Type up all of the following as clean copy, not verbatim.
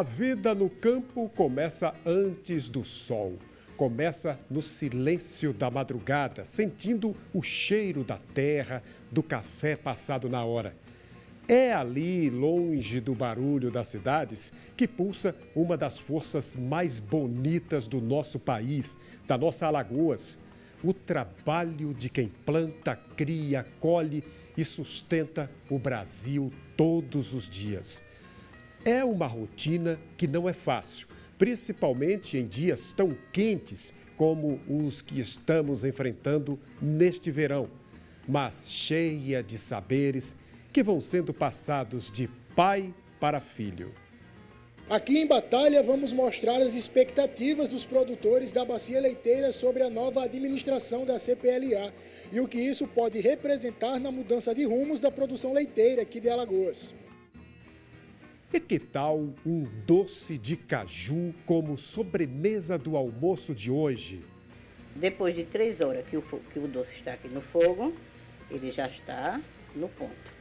A vida no campo começa antes do sol. Começa no silêncio da madrugada, sentindo o cheiro da terra, do café passado na hora. É ali, longe do barulho das cidades, que pulsa uma das forças mais bonitas do nosso país, da nossa Alagoas. O trabalho de quem planta, cria, colhe e sustenta o Brasil todos os dias. É uma rotina que não é fácil, principalmente em dias tão quentes como os que estamos enfrentando neste verão, mas cheia de saberes que vão sendo passados de pai para filho. Aqui em Batalha vamos mostrar as expectativas dos produtores da bacia leiteira sobre a nova administração da CPLA e o que isso pode representar na mudança de rumos da produção leiteira aqui de Alagoas. E que tal um doce de caju como sobremesa do almoço de hoje? Depois de 3 horas que o doce está aqui no fogo, ele já está no ponto.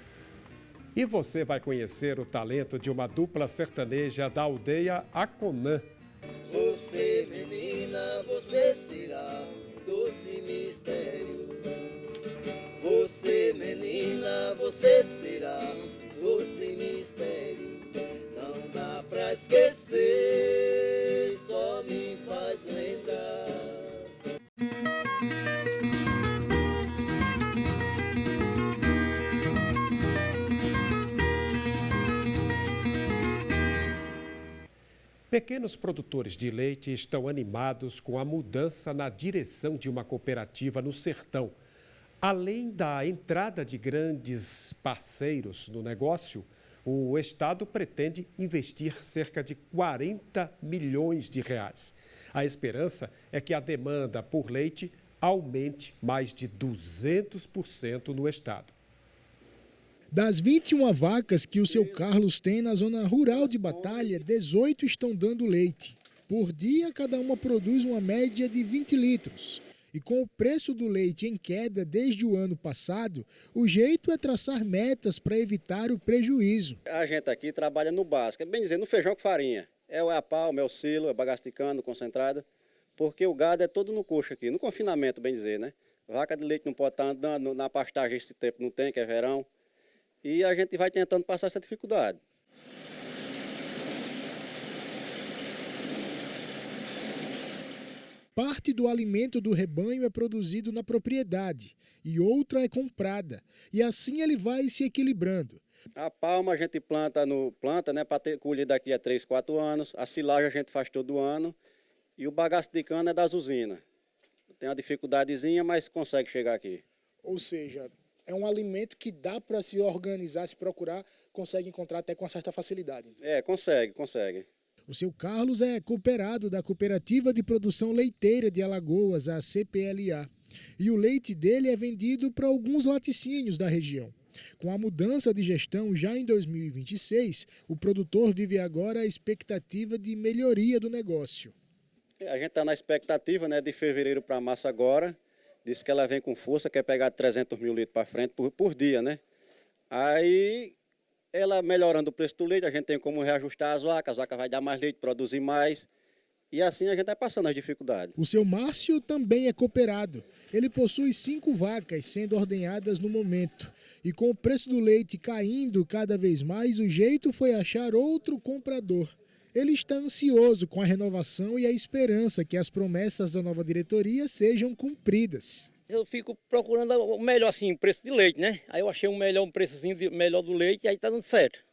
E você vai conhecer o talento de uma dupla sertaneja da aldeia Aconã. Você, menina, você será doce mistério. Você, menina, você será doce mistério. Não dá pra esquecer, só me faz lembrar. Pequenos produtores de leite estão animados com a mudança na direção de uma cooperativa no sertão. Além da entrada de grandes parceiros no negócio, o Estado pretende investir cerca de 40 milhões de reais. A esperança é que a demanda por leite aumente mais de 200% no Estado. Das 21 vacas que o seu Carlos tem na zona rural de Batalha, 18 estão dando leite. Por dia, cada uma produz uma média de 20 litros. E com o preço do leite em queda desde o ano passado, o jeito é traçar metas para evitar o prejuízo. A gente aqui trabalha no básico, é bem dizer, no feijão com farinha. É a palma, é o silo, é bagaço de cano, concentrado, porque o gado é todo no coxo aqui, no confinamento, bem dizer, né? Vaca de leite não pode estar andando na pastagem esse tempo, não tem, que é verão. E a gente vai tentando passar essa dificuldade. Parte do alimento do rebanho é produzido na propriedade e outra é comprada. E assim ele vai se equilibrando. A palma a gente planta, né, para colher daqui a 3, 4 anos. A silagem a gente faz todo ano. E o bagaço de cana é das usinas. Tem uma dificuldadezinha, mas consegue chegar aqui. Ou seja, é um alimento que dá para se organizar, se procurar, consegue encontrar até com uma certa facilidade. É, consegue. O seu Carlos é cooperado da Cooperativa de Produção Leiteira de Alagoas, a CPLA. E o leite dele é vendido para alguns laticínios da região. Com a mudança de gestão já em 2026, o produtor vive agora a expectativa de melhoria do negócio. A gente está na expectativa, né, de fevereiro para março agora. Diz que ela vem com força, quer pegar 300 mil litros para frente por dia, né? Aí, ela melhorando o preço do leite, a gente tem como reajustar as vacas vai dar mais leite, produzir mais. E assim a gente vai passando as dificuldades. O seu Márcio também é cooperado. Ele possui 5 vacas sendo ordenhadas no momento. E com o preço do leite caindo cada vez mais, o jeito foi achar outro comprador. Ele está ansioso com a renovação e a esperança que as promessas da nova diretoria sejam cumpridas. Eu fico procurando o melhor, assim, preço de leite, né? Aí eu achei um preçozinho melhor do leite e aí tá dando certo.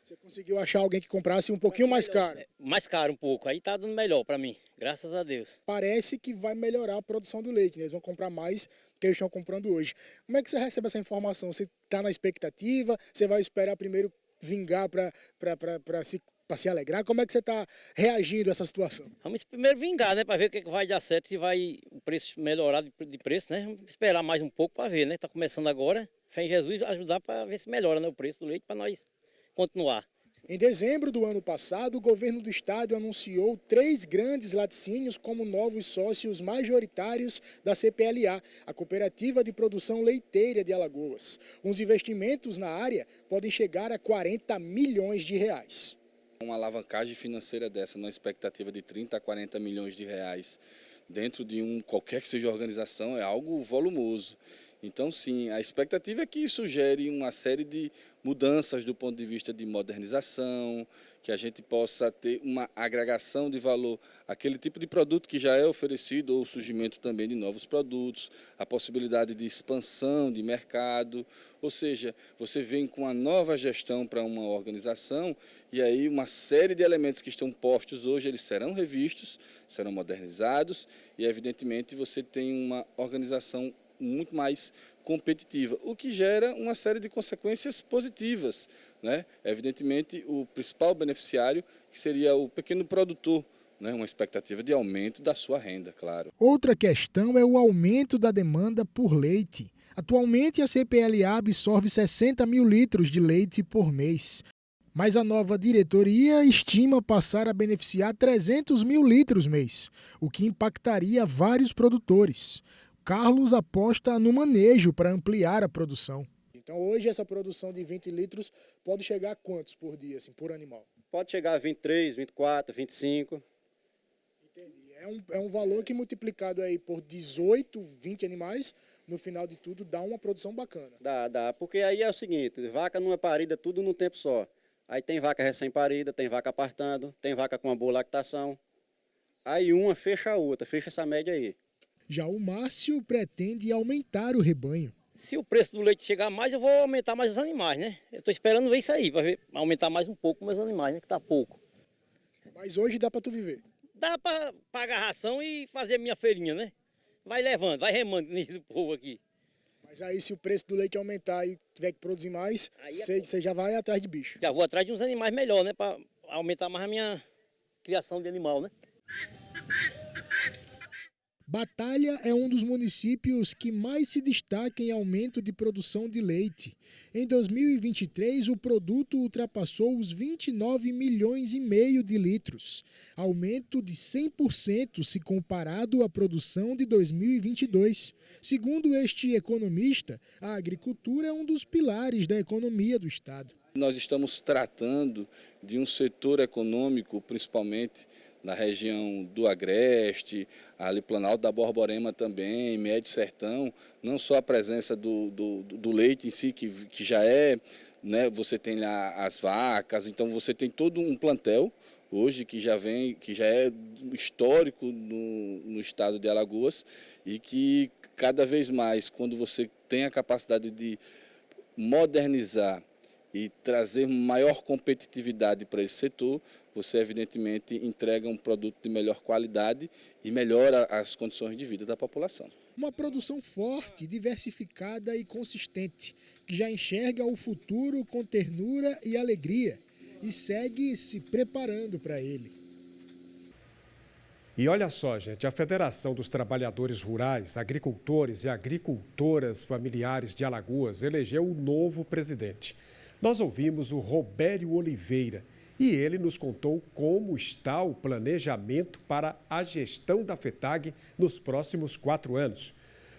Você conseguiu achar alguém que comprasse um pouquinho mais caro? Mais caro um pouco, aí tá dando melhor para mim, graças a Deus. Parece que vai melhorar a produção do leite, né? Eles vão comprar mais do que eles estão comprando hoje. Como é que você recebe essa informação? Você está na expectativa? Você vai esperar primeiro vingar para se alegrar? Como é que você está reagindo a essa situação? Vamos primeiro vingar, né? Para ver o que vai dar certo, se vai o preço melhorar de preço, né? Vamos esperar mais um pouco para ver, né? Está começando agora. Fé em Jesus ajudar para ver se melhora, né, o preço do leite para nós continuar. Em dezembro do ano passado, o governo do estado anunciou 3 grandes laticínios como novos sócios majoritários da CPLA, a Cooperativa de Produção Leiteira de Alagoas. Os investimentos na área podem chegar a 40 milhões de reais. Uma alavancagem financeira dessa, numa expectativa de 30 a 40 milhões de reais dentro de qualquer que seja a organização, é algo volumoso. Então, sim, a expectativa é que isso gere uma série de mudanças do ponto de vista de modernização, que a gente possa ter uma agregação de valor àquele tipo de produto que já é oferecido, ou o surgimento também de novos produtos, a possibilidade de expansão de mercado, ou seja, você vem com uma nova gestão para uma organização e aí uma série de elementos que estão postos hoje, eles serão revistos, serão modernizados e, evidentemente, você tem uma organização muito mais competitiva, o que gera uma série de consequências positivas, né? Evidentemente, o principal beneficiário, que seria o pequeno produtor, né? Uma expectativa de aumento da sua renda, claro. Outra questão é o aumento da demanda por leite. Atualmente, a CPLA absorve 60 mil litros de leite por mês. Mas a nova diretoria estima passar a beneficiar 300 mil litros mês, o que impactaria vários produtores. Carlos aposta no manejo para ampliar a produção. Então hoje essa produção de 20 litros pode chegar a quantos por dia, assim, por animal? Pode chegar a 23, 24, 25. Entendi. É um valor que multiplicado aí por 18, 20 animais, no final de tudo dá uma produção bacana. Dá. Porque aí é o seguinte, vaca não é parida tudo num tempo só. Aí tem vaca recém-parida, tem vaca apartando, tem vaca com uma boa lactação. Aí uma fecha a outra, fecha essa média aí. Já o Márcio pretende aumentar o rebanho. Se o preço do leite chegar mais, eu vou aumentar mais os animais, né? Eu estou esperando ver isso aí, para aumentar mais um pouco meus animais, né? Que tá pouco. Mas hoje dá para tu viver. Dá para pagar ração e fazer minha feirinha, né? Vai levando, vai remando nisso povo aqui. Mas aí se o preço do leite aumentar e tiver que produzir mais, você já vai atrás de bicho. Já vou atrás de uns animais melhor, né? Para aumentar mais a minha criação de animal, né? Batalha é um dos municípios que mais se destaca em aumento de produção de leite. Em 2023, o produto ultrapassou os 29 milhões e meio de litros, aumento de 100% se comparado à produção de 2022. Segundo este economista, a agricultura é um dos pilares da economia do estado. Nós estamos tratando de um setor econômico, principalmente na região do Agreste, ali Planalto da Borborema também, Médio Sertão, não só a presença do leite em si, que já é, né, você tem lá as vacas, então você tem todo um plantel hoje que já é histórico no estado de Alagoas e que cada vez mais, quando você tem a capacidade de modernizar e trazer maior competitividade para esse setor, você evidentemente entrega um produto de melhor qualidade e melhora as condições de vida da população. Uma produção forte, diversificada e consistente, que já enxerga o futuro com ternura e alegria e segue se preparando para ele. E olha só, gente, a Federação dos Trabalhadores Rurais, Agricultores e Agricultoras Familiares de Alagoas elegeu o novo presidente. Nós ouvimos o Robério Oliveira e ele nos contou como está o planejamento para a gestão da FETAG nos próximos 4 anos.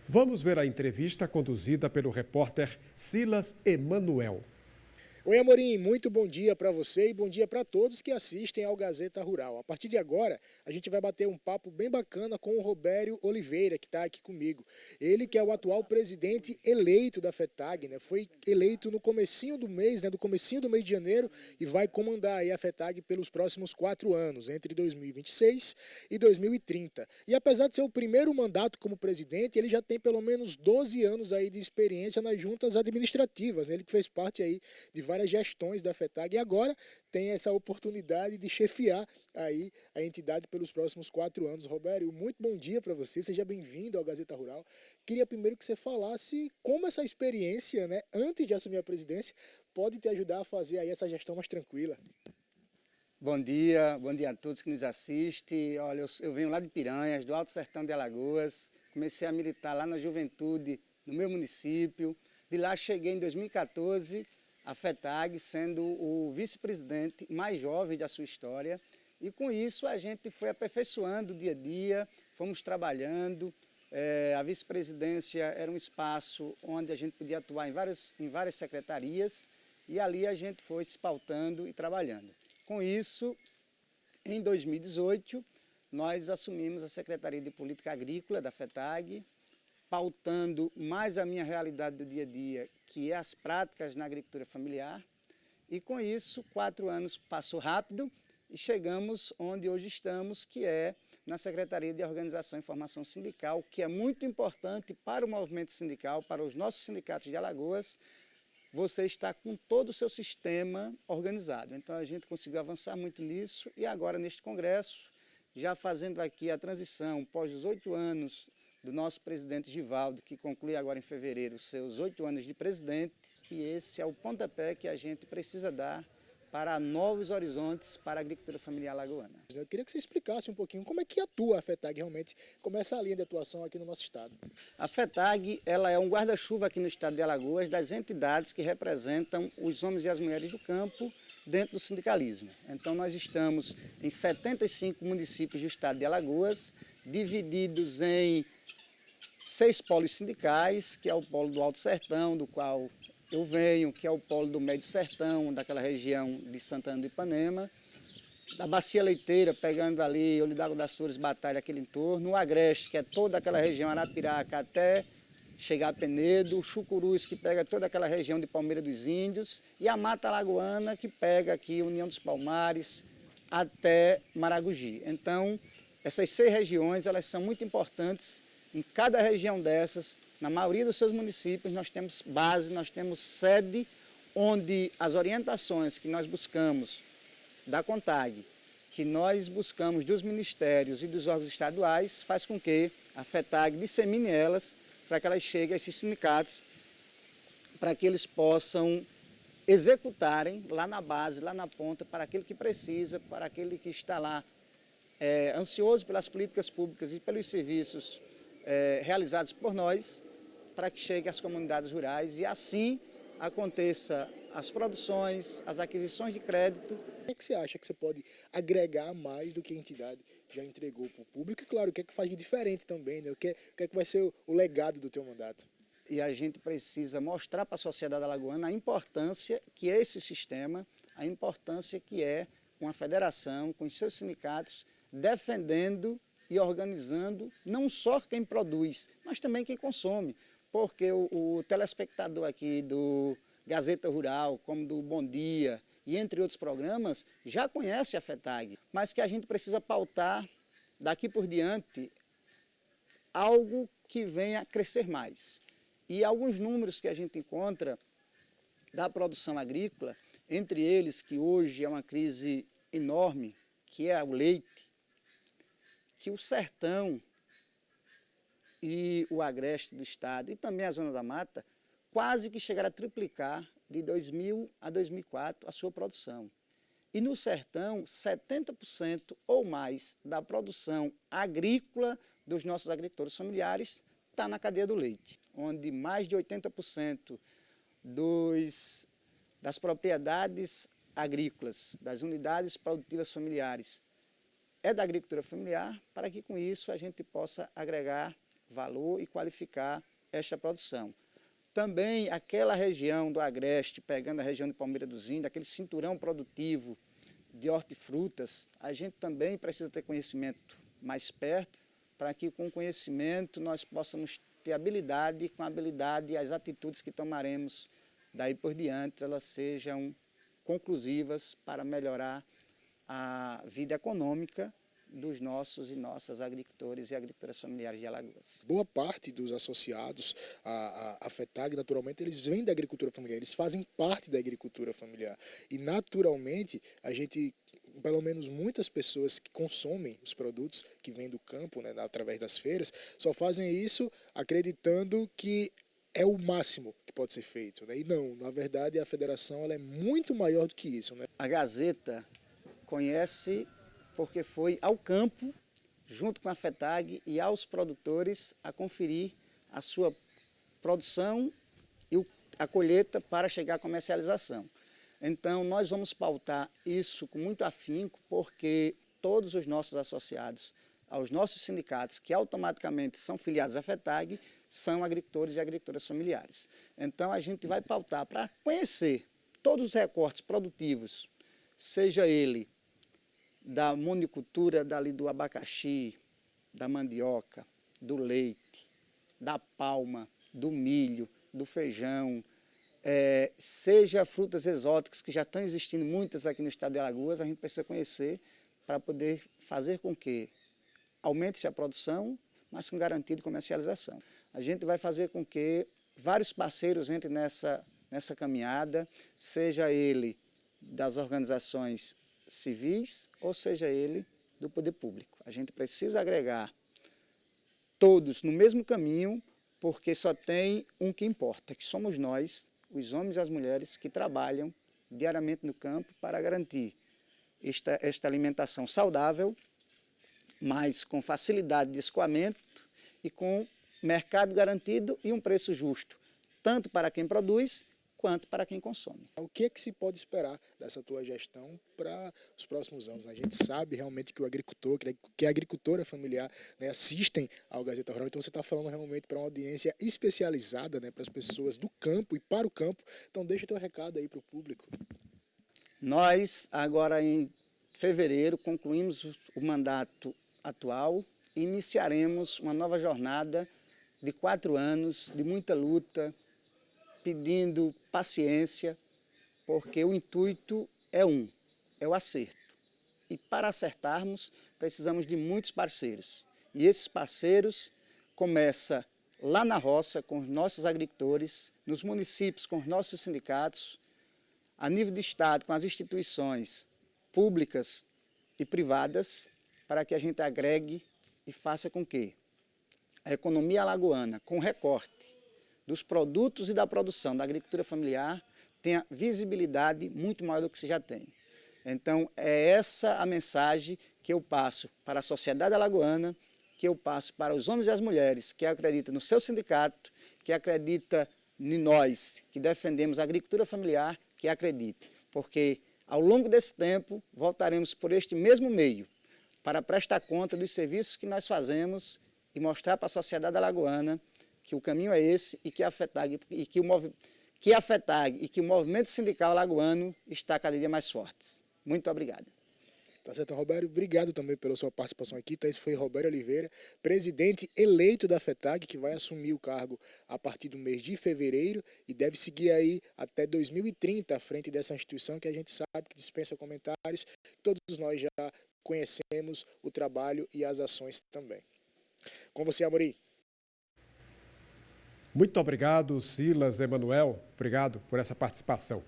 Vamos ver a entrevista conduzida pelo repórter Silas Emanuel. Oi, Amorim, muito bom dia para você e bom dia para todos que assistem ao Gazeta Rural. A partir de agora, a gente vai bater um papo bem bacana com o Robério Oliveira, que está aqui comigo. Ele que é o atual presidente eleito da FETAG, né? Foi eleito no comecinho do mês, né? Do comecinho do mês de janeiro e vai comandar aí a FETAG pelos próximos 4 anos, entre 2026 e 2030. E apesar de ser o primeiro mandato como presidente, ele já tem pelo menos 12 anos aí de experiência nas juntas administrativas, né? Ele que fez parte aí de várias gestões da FETAG e agora tem essa oportunidade de chefiar aí a entidade pelos próximos 4 anos. Robério, muito bom dia para você, seja bem-vindo ao Gazeta Rural. Queria primeiro que você falasse como essa experiência, né, antes de assumir a presidência, pode te ajudar a fazer aí essa gestão mais tranquila. Bom dia a todos que nos assistem. Olha, eu venho lá de Piranhas, do Alto Sertão de Alagoas, comecei a militar lá na juventude, no meu município. De lá cheguei em 2014 a FETAG, sendo o vice-presidente mais jovem da sua história. E com isso a gente foi aperfeiçoando dia a dia, fomos trabalhando. A vice-presidência era um espaço onde a gente podia atuar em várias secretarias e ali a gente foi se pautando e trabalhando. Com isso, em 2018, nós assumimos a Secretaria de Política Agrícola da FETAG, pautando mais a minha realidade do dia a dia, que é as práticas na agricultura familiar. E com isso, 4 anos passou rápido e chegamos onde hoje estamos, que é na Secretaria de Organização e Formação Sindical, que é muito importante para o movimento sindical, para os nossos sindicatos de Alagoas. Você está com todo o seu sistema organizado. Então a gente conseguiu avançar muito nisso e agora neste congresso, já fazendo aqui a transição pós os 8 anos do nosso presidente Givaldo, que conclui agora em fevereiro os seus 8 anos de presidente, e esse é o pontapé que a gente precisa dar para novos horizontes para a agricultura familiar alagoana. Eu queria que você explicasse um pouquinho como é que atua a FETAG realmente, como é essa linha de atuação aqui no nosso estado. A FETAG, ela é um guarda-chuva aqui no estado de Alagoas das entidades que representam os homens e as mulheres do campo dentro do sindicalismo. Então nós estamos em 75 municípios do estado de Alagoas, divididos em 6 polos sindicais, que é o polo do Alto Sertão, do qual eu venho, que é o polo do Médio Sertão, daquela região de Santana do Ipanema, da Bacia Leiteira, pegando ali Olho d'Água das Flores, Batalha, aquele entorno, o Agreste, que é toda aquela região, Arapiraca, até chegar a Penedo, o Chucuruz, que pega toda aquela região de Palmeira dos Índios, e a Mata Alagoana, que pega aqui União dos Palmares, até Maragogi. Então, essas 6 regiões, elas são muito importantes. Em cada região dessas, na maioria dos seus municípios, nós temos base, nós temos sede, onde as orientações que nós buscamos da CONTAG, que nós buscamos dos ministérios e dos órgãos estaduais, faz com que a FETAG dissemine elas, para que elas cheguem a esses sindicatos, para que eles possam executarem lá na base, lá na ponta, para aquele que precisa, para aquele que está lá ansioso pelas políticas públicas e pelos serviços realizados por nós, para que chegue às comunidades rurais e assim aconteça as produções, as aquisições de crédito. O que é que você acha que você pode agregar mais do que a entidade já entregou para o público? E claro, o que é que faz de diferente também, né? O que é que vai ser o legado do teu mandato? E a gente precisa mostrar para a sociedade alagoana a importância que é esse sistema, a importância que é uma federação com os seus sindicatos defendendo e organizando não só quem produz, mas também quem consome. Porque o telespectador aqui do Gazeta Rural, como do Bom Dia, e entre outros programas, já conhece a FETAG, mas que a gente precisa pautar daqui por diante algo que venha a crescer mais. E alguns números que a gente encontra da produção agrícola, entre eles que hoje é uma crise enorme, que é o leite, que o sertão e o agreste do estado e também a zona da mata quase que chegaram a triplicar de 2000 a 2004 a sua produção. E no sertão, 70% ou mais da produção agrícola dos nossos agricultores familiares está na cadeia do leite, onde mais de 80% das propriedades agrícolas, das unidades produtivas familiares, é da agricultura familiar, para que com isso a gente possa agregar valor e qualificar esta produção. Também aquela região do Agreste, pegando a região de Palmeira dos Índios, aquele cinturão produtivo de hortifrutas, a gente também precisa ter conhecimento mais perto, para que com conhecimento nós possamos ter habilidade, e com habilidade as atitudes que tomaremos daí por diante, elas sejam conclusivas para melhorar a vida econômica dos nossos e nossas agricultores e agricultoras familiares de Alagoas. Boa parte dos associados à FETAG, naturalmente, eles vêm da agricultura familiar, eles fazem parte da agricultura familiar. E, naturalmente, a gente, pelo menos muitas pessoas que consomem os produtos que vêm do campo, né, através das feiras, só fazem isso acreditando que é o máximo que pode ser feito, né? E não, na verdade, a federação ela é muito maior do que isso, né? A Gazeta conhece porque foi ao campo, junto com a FETAG e aos produtores, a conferir a sua produção e a colheita para chegar à comercialização. Então, nós vamos pautar isso com muito afinco, porque todos os nossos associados aos nossos sindicatos, que automaticamente são filiados à FETAG, são agricultores e agricultoras familiares. Então, a gente vai pautar para conhecer todos os recortes produtivos seja ele da monocultura dali do abacaxi, da mandioca, do leite, da palma, do milho, do feijão, seja frutas exóticas que já estão existindo muitas aqui no estado de Alagoas, a gente precisa conhecer para poder fazer com que aumente-se a produção, mas com garantia de comercialização. A gente vai fazer com que vários parceiros entrem nessa caminhada, seja ele das organizações civis ou seja ele do poder público. A gente precisa agregar todos no mesmo caminho, porque só tem um que importa, que somos nós, os homens e as mulheres que trabalham diariamente no campo para garantir esta alimentação saudável, mas com facilidade de escoamento e com mercado garantido e um preço justo, tanto para quem produz quanto para quem consome. O que é que se pode esperar dessa tua gestão para os próximos anos? A gente sabe realmente que o agricultor, que a agricultora familiar, né, assistem ao Gazeta Rural, então você está falando realmente para uma audiência especializada, né, para as pessoas do campo e para o campo. Então deixa o teu recado aí para o público. Nós, agora em fevereiro, concluímos o mandato atual e iniciaremos uma nova jornada de 4 anos, de muita luta, pedindo paciência, porque o intuito é o acerto. E para acertarmos, precisamos de muitos parceiros. E esses parceiros começam lá na roça, com os nossos agricultores, nos municípios, com os nossos sindicatos, a nível de Estado, com as instituições públicas e privadas, para que a gente agregue e faça com que a economia alagoana, com recorte dos produtos e da produção da agricultura familiar, tenha visibilidade muito maior do que se já tem. Então, é essa a mensagem que eu passo para a sociedade alagoana, que eu passo para os homens e as mulheres que acreditam no seu sindicato, que acreditam em nós, que defendemos a agricultura familiar, que acredite. Porque, ao longo desse tempo, voltaremos por este mesmo meio para prestar conta dos serviços que nós fazemos e mostrar para a sociedade alagoana que o caminho é esse e que a FETAG e que o movimento sindical alagoano está cada dia mais forte. Muito obrigado. Tá certo, Robério. Obrigado também pela sua participação aqui. Esse foi Robério Oliveira, presidente eleito da FETAG, que vai assumir o cargo a partir do mês de fevereiro e deve seguir aí até 2030 à frente dessa instituição que a gente sabe que dispensa comentários. Todos nós já conhecemos o trabalho e as ações também. Com você, Amorim. Muito obrigado, Silas Emanuel. Obrigado por essa participação.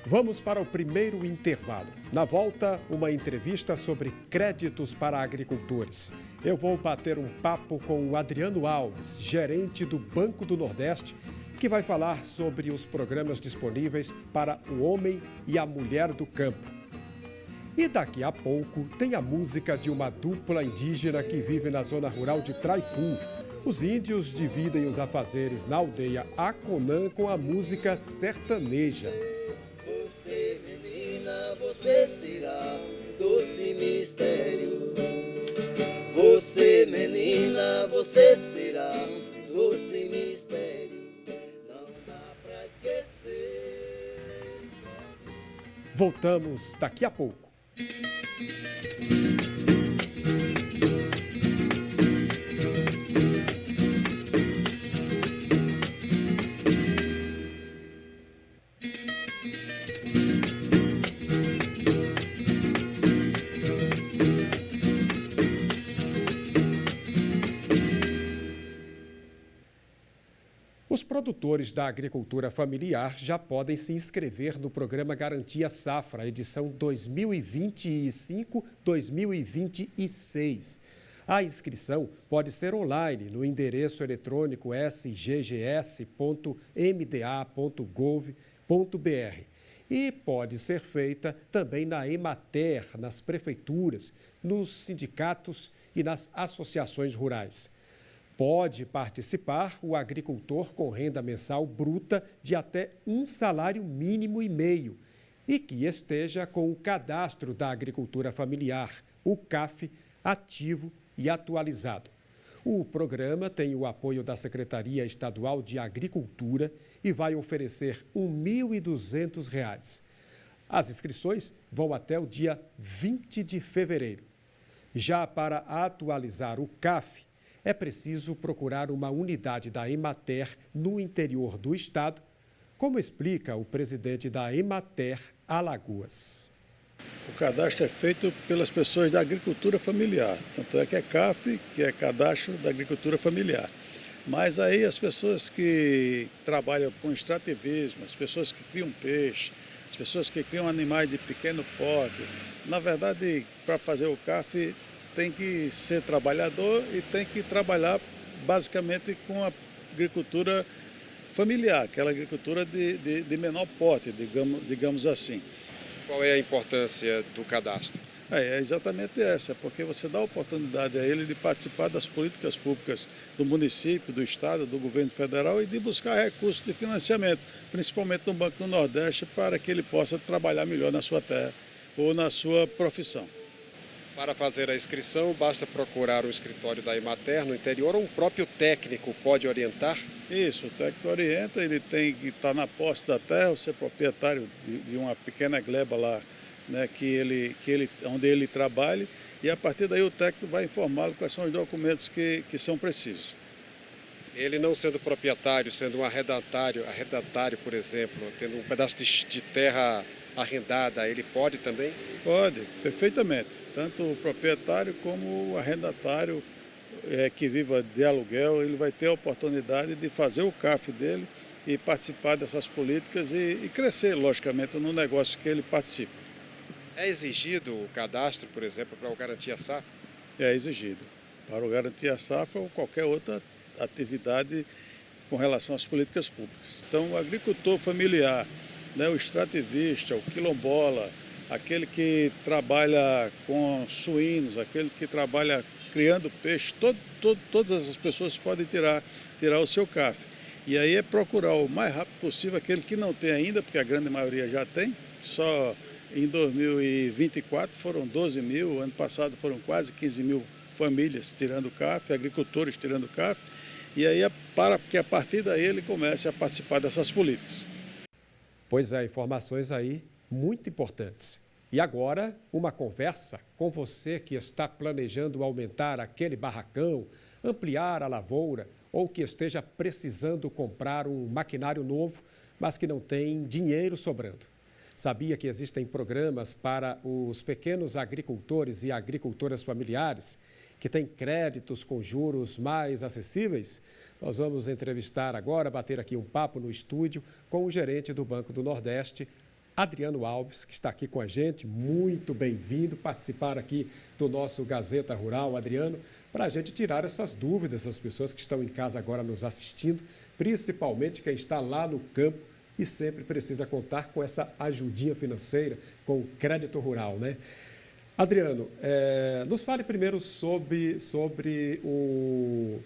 Vamos para o primeiro intervalo. Na volta, uma entrevista sobre créditos para agricultores. Eu vou bater um papo com o Adriano Alves, gerente do Banco do Nordeste, que vai falar sobre os programas disponíveis para o homem e a mulher do campo. E daqui a pouco tem a música de uma dupla indígena que vive na zona rural de Traipu. Os índios dividem os afazeres na aldeia Aconã com a música sertaneja. Você, menina, você será doce mistério. Você, menina, você será doce mistério. Não dá pra esquecer. Voltamos daqui a pouco. Os produtores da agricultura familiar já podem se inscrever no programa Garantia Safra, edição 2025-2026. A inscrição pode ser online no endereço eletrônico sggs.mda.gov.br e pode ser feita também na Emater, nas prefeituras, nos sindicatos e nas associações rurais. Pode participar o agricultor com renda mensal bruta de até 1,5 salário mínimo e que esteja com o cadastro da agricultura familiar, o CAF, ativo e atualizado. O programa tem o apoio da Secretaria Estadual de Agricultura e vai oferecer R$ 1.200. As inscrições vão até o dia 20 de fevereiro. Já para atualizar o CAF, é preciso procurar uma unidade da Emater no interior do estado, como explica o presidente da Emater Alagoas. O cadastro é feito pelas pessoas da agricultura familiar, tanto é que é CAF, que é Cadastro da Agricultura Familiar. Mas aí as pessoas que trabalham com extrativismo, as pessoas que criam peixe, as pessoas que criam animais de pequeno porte, na verdade, para fazer o CAF tem que ser trabalhador e tem que trabalhar basicamente com a agricultura familiar, aquela agricultura de menor porte, digamos assim. Qual é a importância do cadastro? É exatamente essa, porque você dá a oportunidade a ele de participar das políticas públicas do município, do estado, do governo federal e de buscar recursos de financiamento, principalmente no Banco do Nordeste, para que ele possa trabalhar melhor na sua terra ou na sua profissão. Para fazer a inscrição, basta procurar o escritório da Emater no interior ou um próprio técnico pode orientar? Isso, o técnico orienta, ele tem que estar na posse da terra, ou ser proprietário de uma pequena gleba lá, né, onde ele trabalhe, e a partir daí o técnico vai informá-lo quais são os documentos que são precisos. Ele não sendo proprietário, sendo um arrendatário, por exemplo, tendo um pedaço de terra arrendada, ele pode também? Pode, perfeitamente. Tanto o proprietário como o arrendatário que viva de aluguel, ele vai ter a oportunidade de fazer o CAF dele e participar dessas políticas e crescer, logicamente, no negócio que ele participa. É exigido o cadastro, por exemplo, para o Garantia Safra? É exigido. Para o Garantia Safra ou qualquer outra atividade com relação às políticas públicas. Então, o agricultor familiar, né, o extrativista, o quilombola, aquele que trabalha com suínos, aquele que trabalha criando peixe, todas as pessoas podem tirar o seu CAF. E aí é procurar o mais rápido possível aquele que não tem ainda, porque a grande maioria já tem. Só em 2024 foram 12 mil, ano passado foram quase 15 mil famílias tirando o CAF, agricultores tirando o CAF. E aí para que a partir daí ele comece a participar dessas políticas. Pois é, informações aí muito importantes. E agora, uma conversa com você que está planejando aumentar aquele barracão, ampliar a lavoura ou que esteja precisando comprar um maquinário novo, mas que não tem dinheiro sobrando. Sabia que existem programas para os pequenos agricultores e agricultoras familiares que têm créditos com juros mais acessíveis? Nós vamos entrevistar agora, bater aqui um papo no estúdio com o gerente do Banco do Nordeste, Adriano Alves, que está aqui com a gente. Muito bem-vindo participar aqui do nosso Gazeta Rural, Adriano, para a gente tirar essas dúvidas das pessoas que estão em casa agora nos assistindo, principalmente quem está lá no campo e sempre precisa contar com essa ajudinha financeira, com o crédito rural, né? Adriano, nos fale primeiro sobre o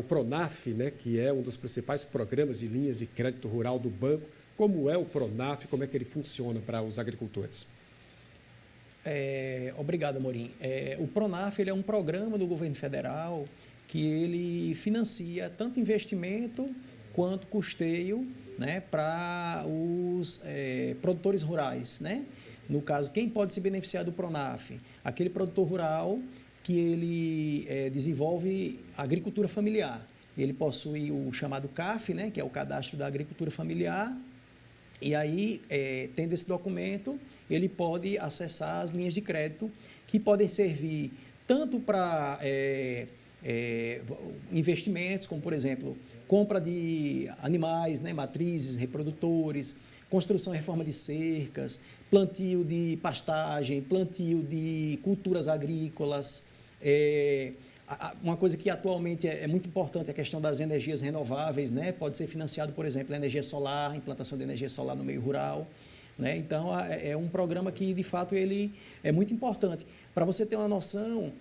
Pronaf, né, que é um dos principais programas de linhas de crédito rural do banco. Como é o Pronaf, como é que ele funciona para os agricultores? Obrigado, Amorim. O Pronaf ele é um programa do governo federal que ele financia tanto investimento quanto custeio, né, para os produtores rurais, né? No caso, quem pode se beneficiar do Pronaf? Aquele produtor rural que ele desenvolve agricultura familiar. Ele possui o chamado CAF, né, que é o Cadastro da Agricultura Familiar, e aí, tendo esse documento, ele pode acessar as linhas de crédito que podem servir tanto para investimentos, como, por exemplo, compra de animais, né, matrizes, reprodutores, construção e reforma de cercas, plantio de pastagem, plantio de culturas agrícolas. Uma coisa que atualmente é muito importante é a questão das energias renováveis, né? Pode ser financiado, por exemplo, a energia solar, a implantação de energia solar no meio rural, né? Então, é um programa que, de fato, ele é muito importante. Para você ter uma noção,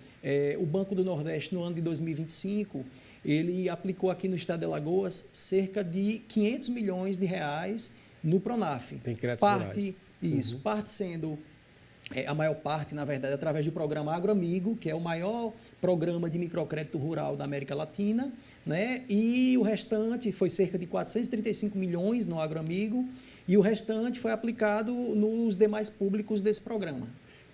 o Banco do Nordeste, no ano de 2025, ele aplicou aqui no estado de Alagoas cerca de 500 milhões de reais no Pronaf. Tem créditos rurais. Isso, parte sendo... a maior parte, na verdade, através do programa AgroAmigo, que é o maior programa de microcrédito rural da América Latina, né? E o restante foi cerca de 435 milhões no AgroAmigo E o restante foi aplicado nos demais públicos desse programa.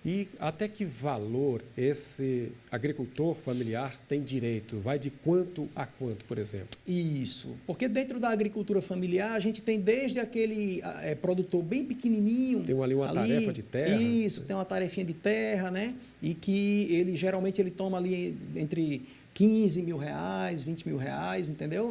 E até que valor esse agricultor familiar tem direito? Vai de quanto a quanto, por exemplo? Isso, porque dentro da agricultura familiar a gente tem desde aquele produtor bem pequenininho. Tem ali uma tarefa de terra. Isso, tem uma tarefinha de terra, né? E que ele geralmente ele toma ali entre 15 mil reais, 20 mil reais, entendeu?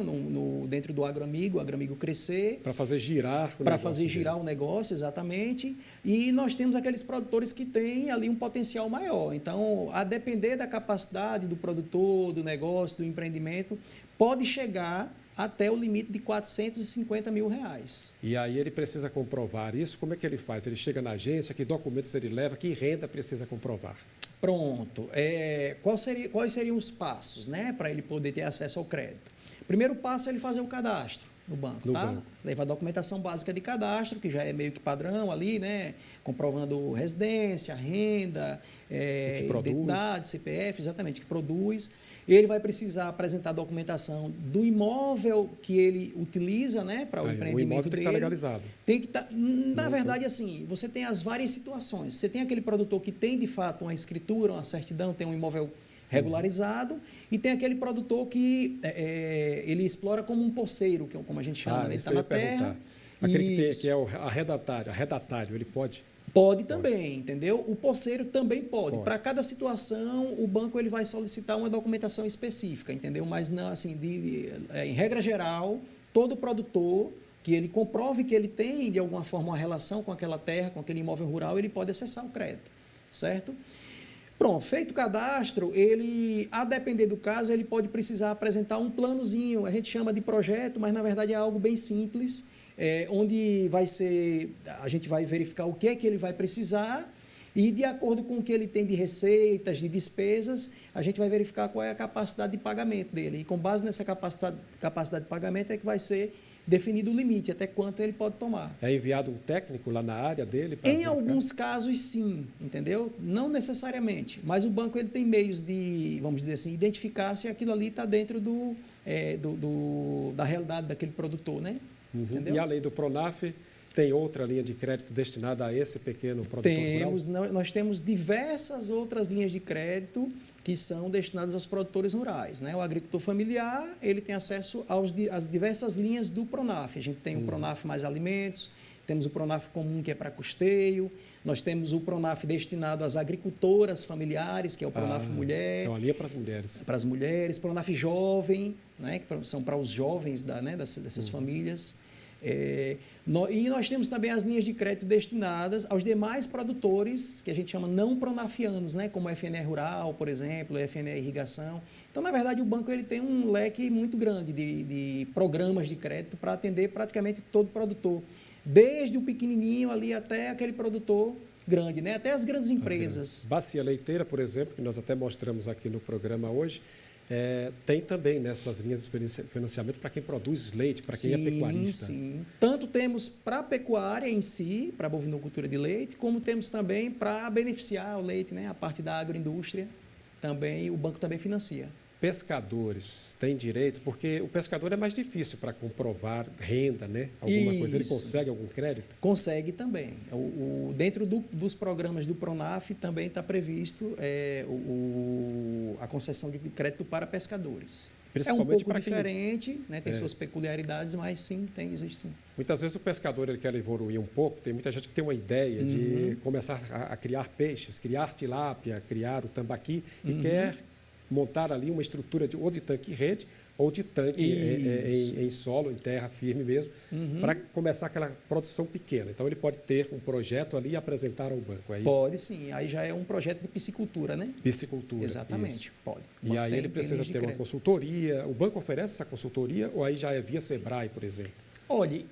Dentro do Agroamigo, o Agroamigo crescer. Para fazer girar o negócio. Para fazer girar o negócio, exatamente. E nós temos aqueles produtores que têm ali um potencial maior. Então, a depender da capacidade do produtor, do negócio, do empreendimento, pode chegar até o limite de 450 mil reais. E aí ele precisa comprovar isso? Como é que ele faz? Ele chega na agência, que documentos ele leva, que renda precisa comprovar? Pronto. Quais seriam os passos, né, para ele poder ter acesso ao crédito? O primeiro passo é ele fazer o cadastro no banco, tá? Leva a documentação básica de cadastro, que já é meio que padrão ali, né? Comprovando residência, renda, identidade, CPF, exatamente, que produz. Ele vai precisar apresentar a documentação do imóvel que ele utiliza, né, para o empreendimento dele. O imóvel tem que estar legalizado. Tem que estar, na verdade, assim, você tem as várias situações. Você tem aquele produtor que tem, de fato, uma escritura, uma certidão, tem um imóvel regularizado, e tem aquele produtor que ele explora como um poceiro, que é como a gente chama, ele está na terra. Aquele que é o arredatário, ele pode... Pode também, entendeu? O poceiro também pode. Para cada situação, o banco ele vai solicitar uma documentação específica, entendeu? Mas não, assim, em regra geral, todo produtor que ele comprove que ele tem, de alguma forma, uma relação com aquela terra, com aquele imóvel rural, ele pode acessar o crédito, certo? Pronto, feito o cadastro, ele, a depender do caso, ele pode precisar apresentar um planozinho, a gente chama de projeto, mas na verdade é algo bem simples, onde a gente vai verificar o que é que ele vai precisar e, de acordo com o que ele tem de receitas, de despesas, a gente vai verificar qual é a capacidade de pagamento dele. E com base nessa capacidade de pagamento é que vai ser definido o limite, até quanto ele pode tomar. É enviado um técnico lá na área dele? Em alguns casos, sim, entendeu? Não necessariamente, mas o banco ele tem meios de, vamos dizer assim, identificar se aquilo ali está dentro da realidade daquele produtor, né? E além do Pronaf, tem outra linha de crédito destinada a esse pequeno produtor rural? Nós temos diversas outras linhas de crédito que são destinadas aos produtores rurais, né? O agricultor familiar, ele tem acesso às diversas linhas do Pronaf. A gente tem o Pronaf mais alimentos, temos o Pronaf comum, que é para custeio, nós temos o Pronaf destinado às agricultoras familiares, que é o Pronaf Mulher. Então, ali é para as mulheres. Para as mulheres, Pronaf Jovem, né? Que são para os jovens dessas famílias. E nós temos também as linhas de crédito destinadas aos demais produtores, que a gente chama não pronafianos, né? Como o FNE Rural, por exemplo, o FNE Irrigação. Então, na verdade, o banco ele tem um leque muito grande de programas de crédito para atender praticamente todo produtor, desde o pequenininho ali até aquele produtor grande, né? Até as grandes empresas. Bacia Leiteira, por exemplo, que nós até mostramos aqui no programa hoje, tem também nessas linhas de financiamento para quem produz leite, para quem é pecuarista. Sim. Tanto temos para a pecuária em si, para a bovinocultura de leite, como temos também para beneficiar o leite, né? A parte da agroindústria, também, o banco também financia. Pescadores têm direito, porque o pescador é mais difícil para comprovar renda, né? Alguma coisa. Ele consegue algum crédito? Consegue também. Dentro dos programas do Pronaf também está previsto a concessão de crédito para pescadores. Principalmente é um pouco diferente, né? Tem suas peculiaridades, mas sim, existe sim. Muitas vezes o pescador ele quer evoluir um pouco, tem muita gente que tem uma ideia de começar a criar peixes, criar tilápia, criar o tambaqui e quer montar ali uma estrutura ou de tanque e rede ou de tanque em solo, em terra firme mesmo, para começar aquela produção pequena. Então, ele pode ter um projeto ali e apresentar ao banco, é isso? Pode sim, aí já é um projeto de piscicultura, né? Piscicultura, exatamente, isso. Pode. E aí ele precisa ter uma consultoria, o banco oferece essa consultoria ou aí já é via Sebrae, por exemplo? Olhe,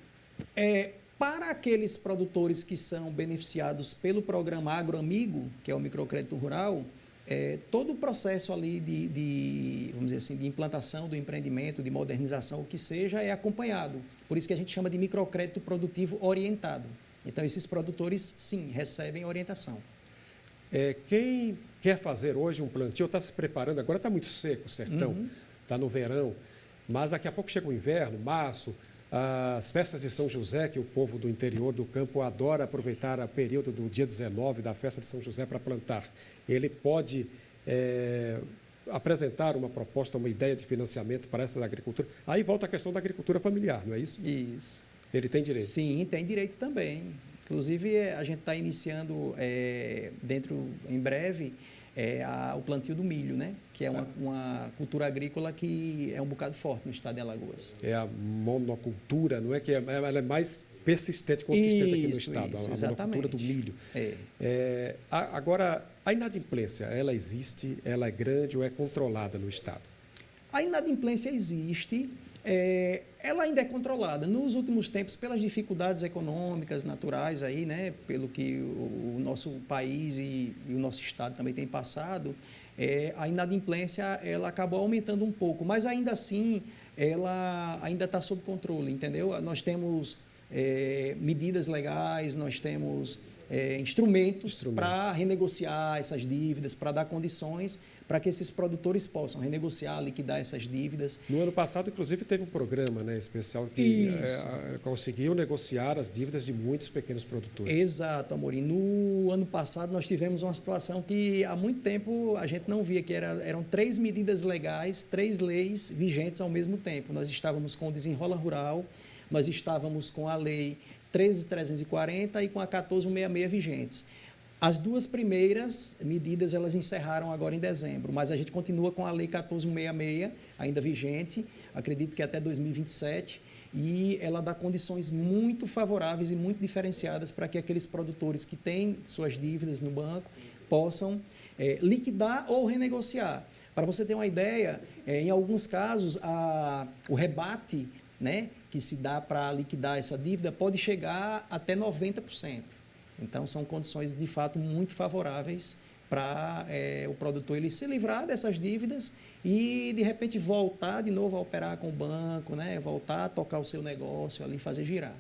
para aqueles produtores que são beneficiados pelo programa Agroamigo, que é o microcrédito rural, todo o processo ali vamos dizer assim, de implantação do empreendimento, de modernização, o que seja, é acompanhado. Por isso que a gente chama de microcrédito produtivo orientado. Então, esses produtores, sim, recebem orientação. Quem quer fazer hoje um plantio, está se preparando, agora está muito seco o sertão, está no verão, mas daqui a pouco chega o inverno, março, As festas de São José, que o povo do interior do campo adora aproveitar o período do dia 19 da festa de São José para plantar. Ele pode apresentar uma proposta, uma ideia de financiamento para essas agriculturas. Aí volta a questão da agricultura familiar, não é isso? Isso. Ele tem direito? Sim, tem direito também. Inclusive, a gente está iniciando em breve, o plantio do milho, né? Que é uma cultura agrícola que é um bocado forte no estado de Alagoas. É a monocultura, não é que ela é mais persistente, consistente aqui no estado, a monocultura do milho. Agora, a inadimplência, ela existe, ela é grande ou é controlada no estado? A inadimplência existe, ela ainda é controlada. Nos últimos tempos, pelas dificuldades econômicas, naturais, aí, né, pelo que o nosso país e o nosso estado também tem passado, a inadimplência ela acabou aumentando um pouco, mas ainda assim ela ainda está sob controle, entendeu? Nós temos medidas legais, nós temos instrumentos para renegociar essas dívidas, para dar condições para que esses produtores possam renegociar, liquidar essas dívidas. No ano passado, inclusive, teve um programa, né, especial que conseguiu negociar as dívidas de muitos pequenos produtores. Exato, Amorim. No ano passado, nós tivemos uma situação que há muito tempo a gente não via, que eram 3 medidas legais, 3 leis vigentes ao mesmo tempo. Nós estávamos com o Desenrola Rural, nós estávamos com a Lei 13.340 e com a 14.166 vigentes. As 2 primeiras medidas, elas encerraram agora em dezembro, mas a gente continua com a Lei 14.166, ainda vigente, acredito que até 2027, e ela dá condições muito favoráveis e muito diferenciadas para que aqueles produtores que têm suas dívidas no banco possam liquidar ou renegociar. Para você ter uma ideia, em alguns casos, o rebate, né, que se dá para liquidar essa dívida pode chegar até 90%. Então, são condições, de fato, muito favoráveis para o produtor ele se livrar dessas dívidas e, de repente, voltar de novo a operar com o banco, né? Voltar a tocar o seu negócio ali, fazer girar.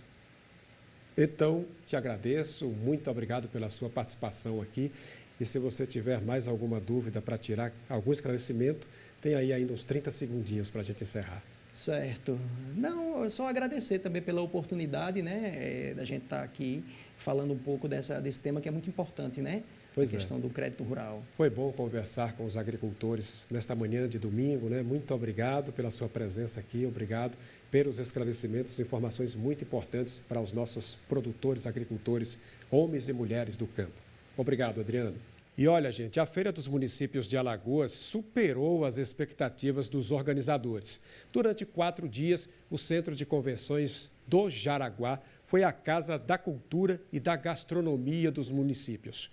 Então, te agradeço, muito obrigado pela sua participação aqui. E se você tiver mais alguma dúvida para tirar algum esclarecimento, tem aí ainda uns 30 segundinhos para a gente encerrar. Certo. Não, só agradecer também pela oportunidade, né, da gente estar aqui falando um pouco desse tema que é muito importante, né? Pois a questão do crédito rural. Foi bom conversar com os agricultores nesta manhã de domingo, né? Muito obrigado pela sua presença aqui, obrigado pelos esclarecimentos, informações muito importantes para os nossos produtores, agricultores, homens e mulheres do campo. Obrigado, Adriano. E olha, gente, a Feira dos Municípios de Alagoas superou as expectativas dos organizadores. Durante 4 dias, o Centro de Convenções do Jaraguá foi a casa da cultura e da gastronomia dos municípios.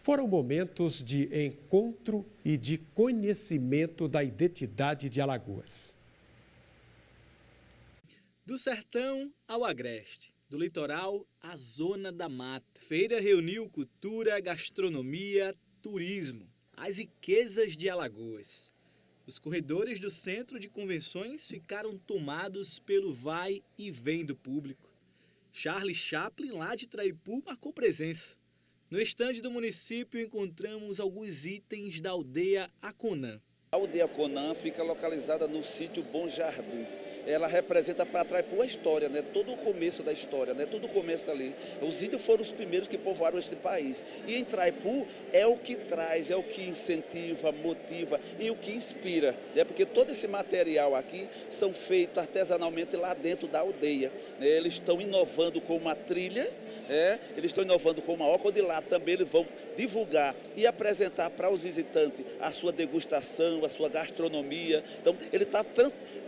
Foram momentos de encontro e de conhecimento da identidade de Alagoas. Do sertão ao agreste, do litoral à zona da mata. Feira reuniu cultura, gastronomia, turismo, as riquezas de Alagoas. Os corredores do centro de convenções ficaram tomados pelo vai e vem do público. Charlie Chaplin, lá de Traipu, marcou presença. No estande do município encontramos alguns itens da aldeia Aconã. A aldeia Aconã fica localizada no sítio Bom Jardim. Ela representa para Traipu a história, né? Todo o começo da história, né? Tudo começa ali. Os índios foram os primeiros que povoaram este país. E em Traipu é o que traz, é o que incentiva, motiva e o que inspira, né? Porque todo esse material aqui são feitos artesanalmente lá dentro da aldeia, né? Eles estão inovando com uma trilha, eles estão inovando com uma óculos de lá também eles vão divulgar e apresentar para os visitantes a sua degustação, a sua gastronomia. Então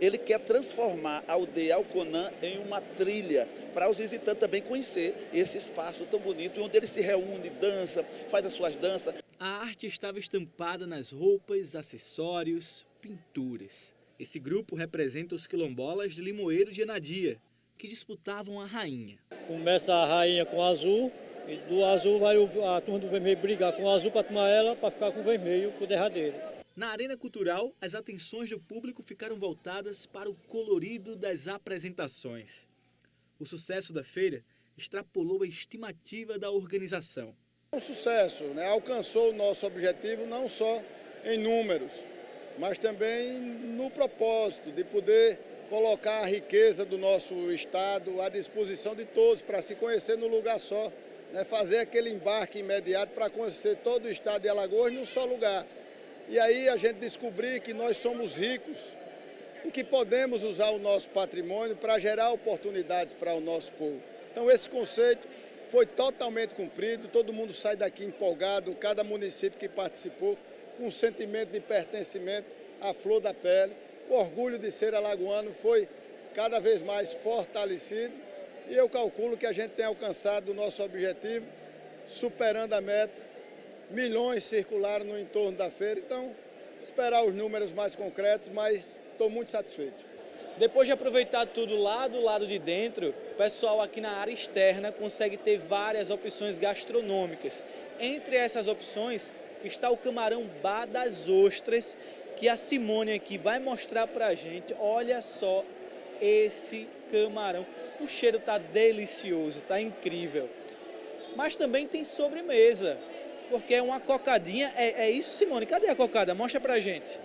ele quer transformar a aldeia Aconã em uma trilha para os visitantes também conhecer esse espaço tão bonito onde ele se reúne, dança, faz as suas danças. A arte estava estampada nas roupas, acessórios, pinturas. Esse grupo representa os quilombolas de Limoeiro de Anadia, que disputavam a rainha. Começa a rainha com azul, e do azul vai a turma do vermelho brigar com o azul para tomar ela, para ficar com o vermelho, com o derradeiro. Na arena cultural, as atenções do público ficaram voltadas para o colorido das apresentações. O sucesso da feira extrapolou a estimativa da organização. O sucesso, né, alcançou o nosso objetivo não só em números, mas também no propósito de poder colocar a riqueza do nosso estado à disposição de todos, para se conhecer no lugar só, né? Fazer aquele embarque imediato para conhecer todo o estado de Alagoas num só lugar. E aí a gente descobrir que nós somos ricos e que podemos usar o nosso patrimônio para gerar oportunidades para o nosso povo. Então esse conceito foi totalmente cumprido, todo mundo sai daqui empolgado, cada município que participou, com um sentimento de pertencimento à flor da pele. O orgulho de ser alagoano foi cada vez mais fortalecido e eu calculo que a gente tem alcançado o nosso objetivo, superando a meta. Milhões circularam no entorno da feira, então esperar os números mais concretos, mas estou muito satisfeito. Depois de aproveitar tudo lá do lado de dentro, o pessoal aqui na área externa consegue ter várias opções gastronômicas. Entre essas opções está o camarão Bar das Ostras, que a Simone aqui vai mostrar pra gente. Olha só esse camarão. O cheiro tá delicioso, tá incrível. Mas também tem sobremesa, porque é uma cocadinha. É isso, Simone? Cadê a cocada? Mostra pra gente.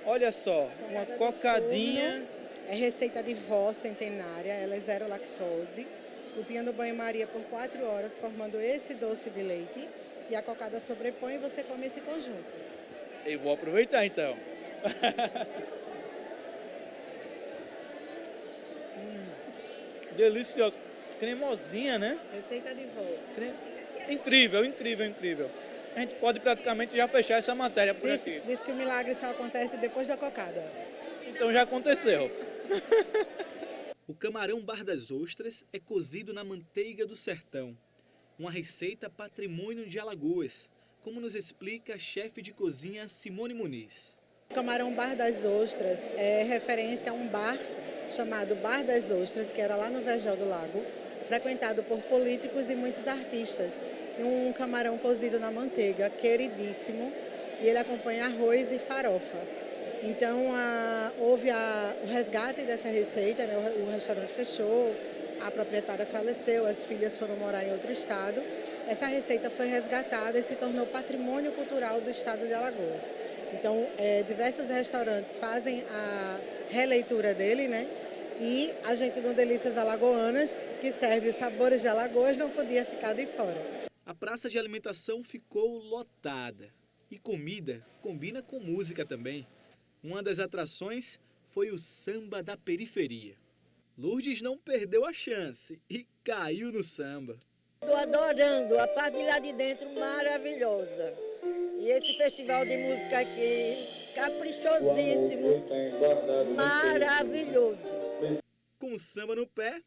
Olha só, uma cocadinha. É receita de vó centenária, ela é zero lactose. Cozinha no banho-maria por 4 horas, formando esse doce de leite. E a cocada sobrepõe e você come esse conjunto. Eu vou aproveitar então. Delicioso. Cremosinha, né? Receita de vó. Incrível, incrível, incrível. A gente pode praticamente já fechar essa matéria por aqui. Diz que o milagre só acontece depois da cocada. Então já aconteceu. O camarão Bar das Ostras é cozido na manteiga do sertão. Uma receita patrimônio de Alagoas, como nos explica a chefe de cozinha Simone Muniz. O camarão Bar das Ostras é referência a um bar chamado Bar das Ostras, que era lá no Vergel do Lago, frequentado por políticos e muitos artistas. Um camarão cozido na manteiga, queridíssimo, e ele acompanha arroz e farofa. Então, houve o resgate dessa receita, né? O restaurante fechou, a proprietária faleceu, as filhas foram morar em outro estado. Essa receita foi resgatada e se tornou patrimônio cultural do estado de Alagoas. Então, diversos restaurantes fazem a releitura dele, né? E a gente no Delícias Alagoanas, que serve os sabores de Alagoas, não podia ficar de fora. A praça de alimentação ficou lotada. E comida combina com música também. Uma das atrações foi o samba da periferia. Lourdes não perdeu a chance e caiu no samba. Estou adorando, a parte de lá de dentro maravilhosa. E esse festival de música aqui, caprichosíssimo, maravilhoso. Com o samba no pé,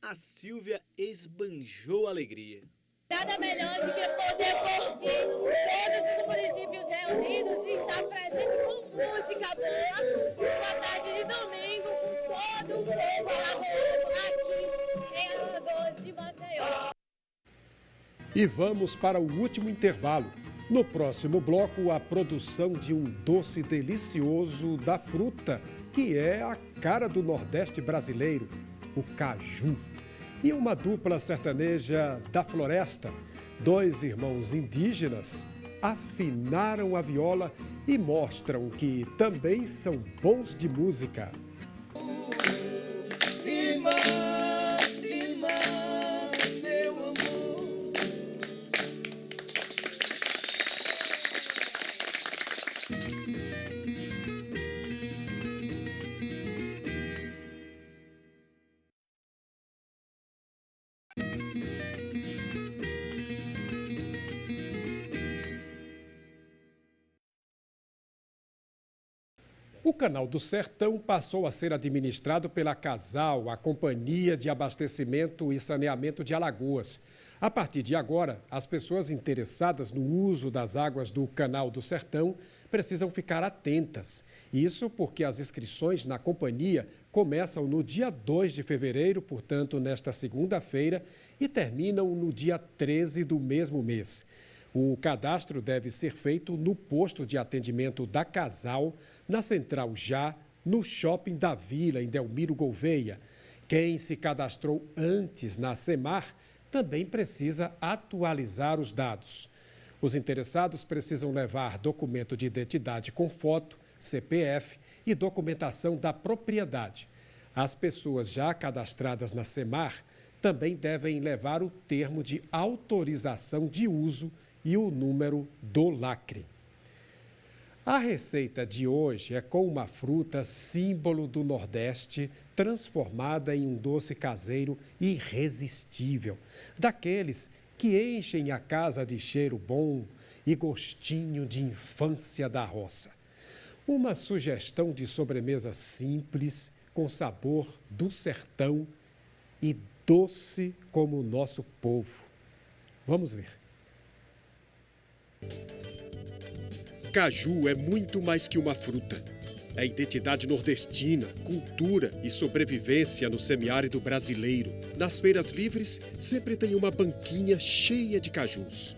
a Silvia esbanjou alegria. Nada melhor do que poder curtir todos os municípios reunidos e estar presente com música boa, uma tarde de domingo com todo o povo alagoano aqui em Alagoas de Maceió. E vamos para o último intervalo. No próximo bloco, a produção de um doce delicioso da fruta, que é a cara do Nordeste brasileiro, o caju. E uma dupla sertaneja da floresta, 2 irmãos indígenas, afinaram a viola e mostram que também são bons de música. Meu amor. O Canal do Sertão passou a ser administrado pela Casal, a Companhia de Abastecimento e Saneamento de Alagoas. A partir de agora, as pessoas interessadas no uso das águas do Canal do Sertão precisam ficar atentas. Isso porque as inscrições na companhia começam no dia 2 de fevereiro, portanto, nesta segunda-feira, e terminam no dia 13 do mesmo mês. O cadastro deve ser feito no posto de atendimento da Casal, na Central Já, no Shopping da Vila, em Delmiro Gouveia. Quem se cadastrou antes na Semar também precisa atualizar os dados. Os interessados precisam levar documento de identidade com foto, CPF e documentação da propriedade. As pessoas já cadastradas na SEMAR também devem levar o termo de autorização de uso e o número do lacre. A receita de hoje é com uma fruta símbolo do Nordeste, transformada em um doce caseiro irresistível, daqueles que enchem a casa de cheiro bom e gostinho de infância da roça. Uma sugestão de sobremesa simples, com sabor do sertão e doce como o nosso povo. Vamos ver. Caju é muito mais que uma fruta. É identidade nordestina, cultura e sobrevivência no semiárido brasileiro. Nas feiras livres, sempre tem uma banquinha cheia de cajus.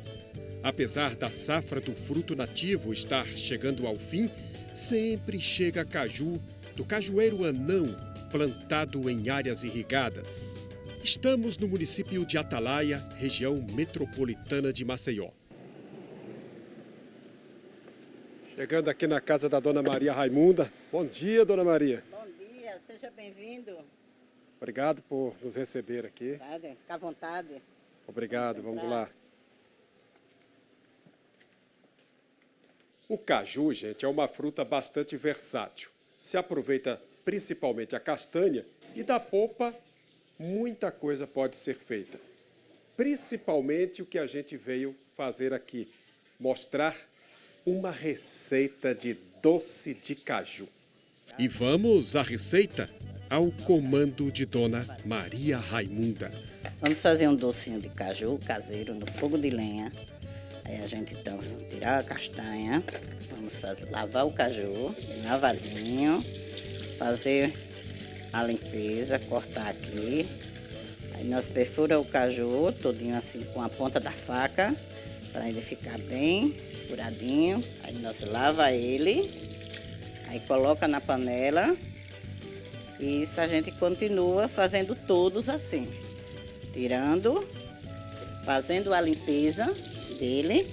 Apesar da safra do fruto nativo estar chegando ao fim, sempre chega caju do cajueiro anão, plantado em áreas irrigadas. Estamos no município de Atalaia, região metropolitana de Maceió. Chegando aqui na casa da Dona Maria Raimunda. Bom dia, Dona Maria. Bom dia, seja bem-vindo. Obrigado por nos receber aqui. Fica à vontade. Obrigado, vamos lá. O caju, gente, é uma fruta bastante versátil. Se aproveita principalmente a castanha e da polpa, muita coisa pode ser feita. Principalmente o que a gente veio fazer aqui, mostrar uma receita de doce de caju. E vamos à receita? Ao comando de Dona Maria Raimunda. Vamos fazer um docinho de caju caseiro no fogo de lenha. Aí a gente então vai tirar a castanha, vamos lavar o caju, lavadinho, fazer a limpeza, cortar aqui. Aí nós perfura o caju todinho assim com a ponta da faca, para ele ficar bem furadinho. Aí nós lava ele, aí coloca na panela e isso a gente continua fazendo todos assim, tirando, fazendo a limpeza dele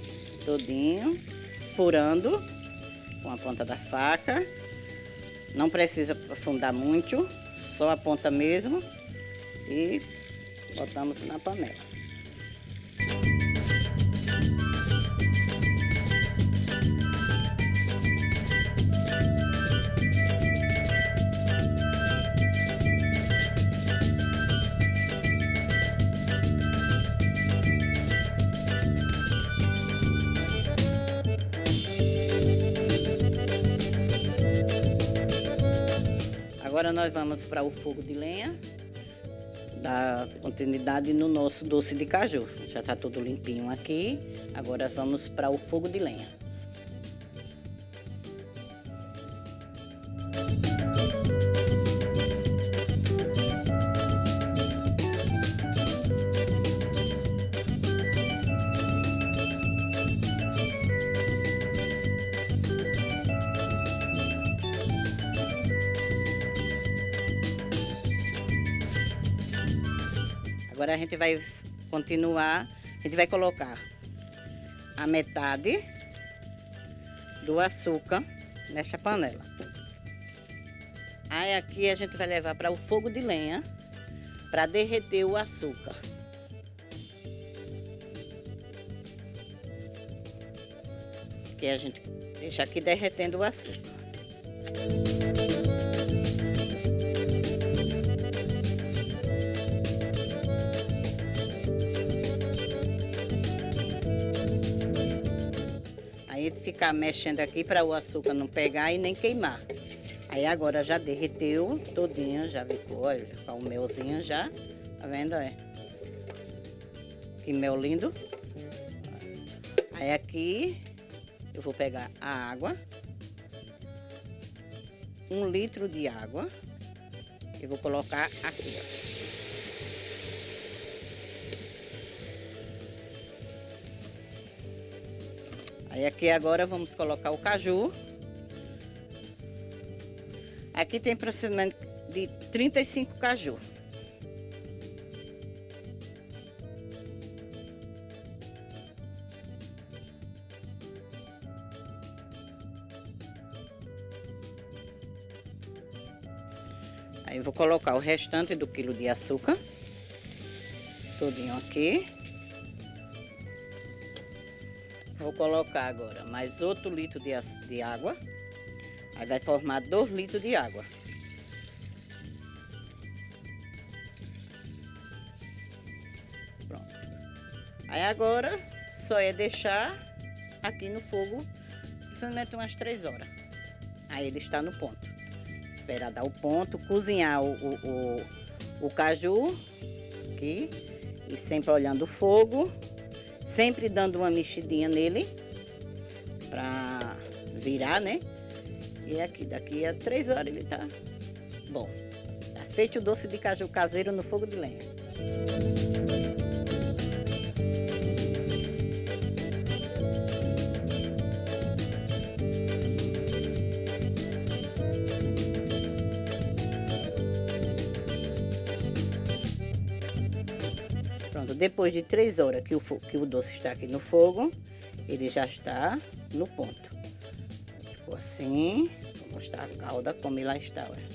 todinho, furando com a ponta da faca. Não precisa aprofundar muito, só a ponta mesmo e botamos na panela. Agora nós vamos para o fogo de lenha, dar continuidade no nosso doce de caju. Já está tudo limpinho aqui, agora vamos para o fogo de lenha. Agora a gente vai continuar, a gente vai colocar a metade do açúcar nesta panela. Aí aqui a gente vai levar para o fogo de lenha para derreter o açúcar. Que a gente deixa aqui derretendo o açúcar. Aí ficar mexendo aqui para o açúcar não pegar e nem queimar. Aí agora já derreteu todinho, já ficou, olha, com o melzinho já, tá vendo, é? Que mel lindo. Aí aqui eu vou pegar a água, 1 litro de água, e vou colocar aqui, ó. Aí aqui agora vamos colocar o caju. Aqui tem aproximadamente de 35 caju. Aí vou colocar o restante do quilo de açúcar, todinho aqui. Vou colocar agora mais outro litro de água. Aí vai formar 2 litros de água. Pronto. Aí agora só é deixar aqui no fogo, principalmente umas 3 horas. Aí ele está no ponto. Esperar dar o ponto, cozinhar o caju aqui. E sempre olhando o fogo. Sempre dando uma mexidinha nele. Pra virar, né? E aqui, daqui a 3 horas ele tá bom. Tá feito o doce de caju caseiro no fogo de lenha. Pronto, depois de 3 horas que o doce está aqui no fogo, ele já está no ponto. Ficou assim, vou mostrar a calda como ela está, olha.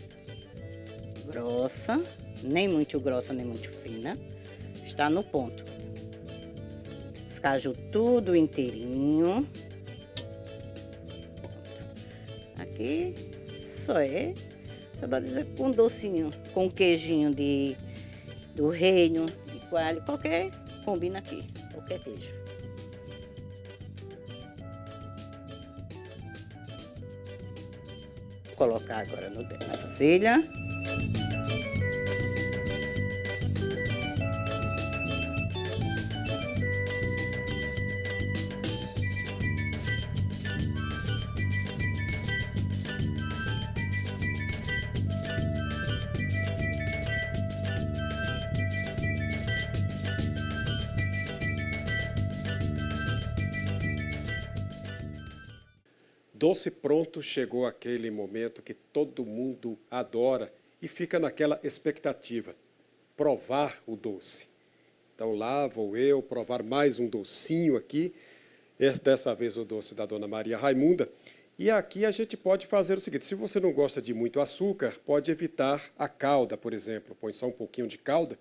Grossa, nem muito grossa, nem muito fina. Está no ponto. Os caju tudo inteirinho. Aqui só vou dizer, com docinho, com queijinho do reino, de coalho, qualquer, combina aqui, qualquer queijo. Vou colocar agora na vasilha. Doce pronto, chegou aquele momento que todo mundo adora e fica naquela expectativa, provar o doce. Então lá vou eu provar mais um docinho aqui, dessa vez o doce da Dona Maria Raimunda. E aqui a gente pode fazer o seguinte, se você não gosta de muito açúcar, pode evitar a calda, por exemplo, põe só um pouquinho de calda